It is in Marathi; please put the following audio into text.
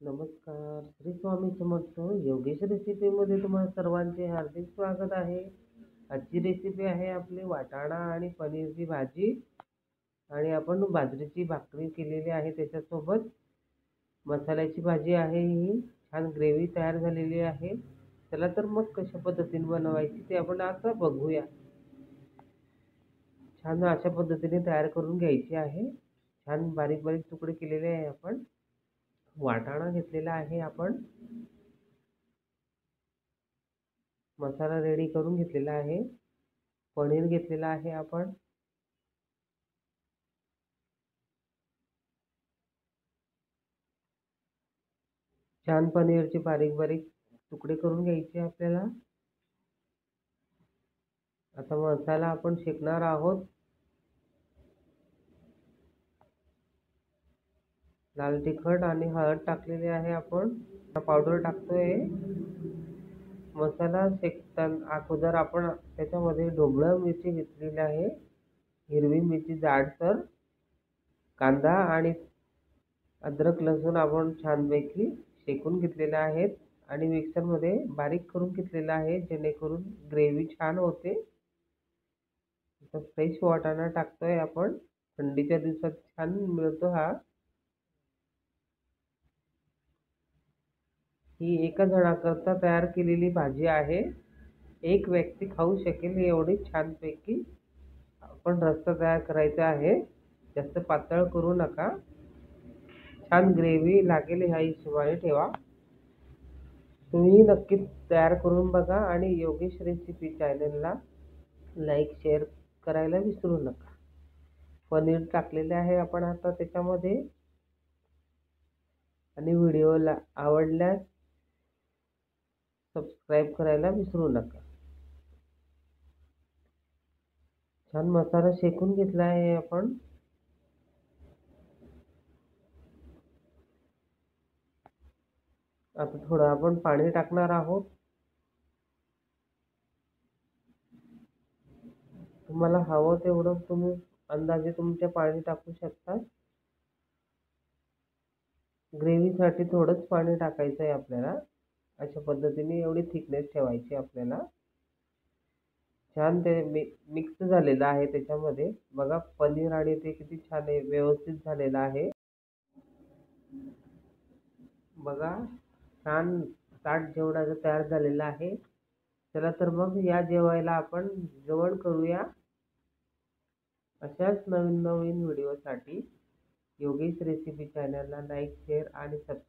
नमस्कार. श्री स्वामी समर्थ. योगेश रेसिपीमध्ये तुम्हाला सर्वांचे हार्दिक स्वागत आहे. आजची रेसिपी आहे आपली वाटाणा आणि पनीरची भाजी आणि आपण बाजरीची भाकरी केलेली आहे. त्याच्यासोबत मसाल्याची भाजी आहे. ही छान ग्रेव्ही तयार झालेली आहे. चला तर मग कशा पद्धतीने बनवायची ते आपण आता बघूया. छान अशा पद्धतीने तयार करून घ्यायची आहे. छान बारीक बारीक तुकडे केलेले आहे आपण. वाटाणा घेतलेला आहे आपण. मसाला रेडी करून घेतलेला आहे. पनीर घेतलेला आहे आपण. छान पनीरचे बारीक बारीक तुकडे करून घ्यायचे आपल्याला. आता मसाला आपण शेकणार आहोत. लाल तिखट आणि हळद टाकलेली आहे आपण. पावडर टाकतोय. मसाला शेकताना अगोदर आपण त्याच्यामध्ये ढोबळी मिरची घेतलेली आहे, हिरवी मिरची जाडसर, कांदा आणि अद्रक लसूण आपण छानपैकी शेकून घेतलेले आहेत आणि मिक्सरमध्ये बारीक करून घेतलेला आहे, जेणेकरून ग्रेव्ही छान होते. फ्रेश वाटाणा टाकतोय आपण. थंडीच्या दिवसात छान मिळतो हा. ही एका जणाकरता तयार केलेली भाजी आहे. एक व्यक्ती खाऊ शकेल एवढी छानपैकी आपण रस्सा तयार करायचा आहे. जास्त पातळ करू नका. छान ग्रेव्ही लागेल ह्या हिशोबाने ठेवा. तुम्ही नक्कीच तयार करून बघा आणि योगेश रेसिपी चॅनलला लाईक शेअर करायला विसरू नका. पनीर टाकलेले आहे आपण आता त्याच्यामध्ये. आणि व्हिडिओला आवडल्यास सबस्क्राईब करायला विसरू नका. छान मसाला शेकून घेतला आहे आपण. आता थोडं आपण पाणी टाकणार आहोत. तुम्हाला हवं तेवढं तुम्ही अंदाजे तुमच्या पाणी टाकू शकता. ग्रेव्हीसाठी थोडंच पाणी टाकायचं आहे आपल्याला. अशा पद्धतीने एवढी थिकनेस ठेवायची आपल्याला. छान ते मिक्स झालेलं आहे त्याच्यामध्ये. बघा पनीर आणि ते किती छान आहे, व्यवस्थित झालेलं आहे. बघा छान ताट जेवणाचं तयार झालेलं आहे. चला तर मग या जेवायला आपण जेवण करूया. अशाच नवीन नवीन व्हिडिओसाठी योगेश रेसिपी चॅनलला लाईक शेअर आणि सबस्क्राईब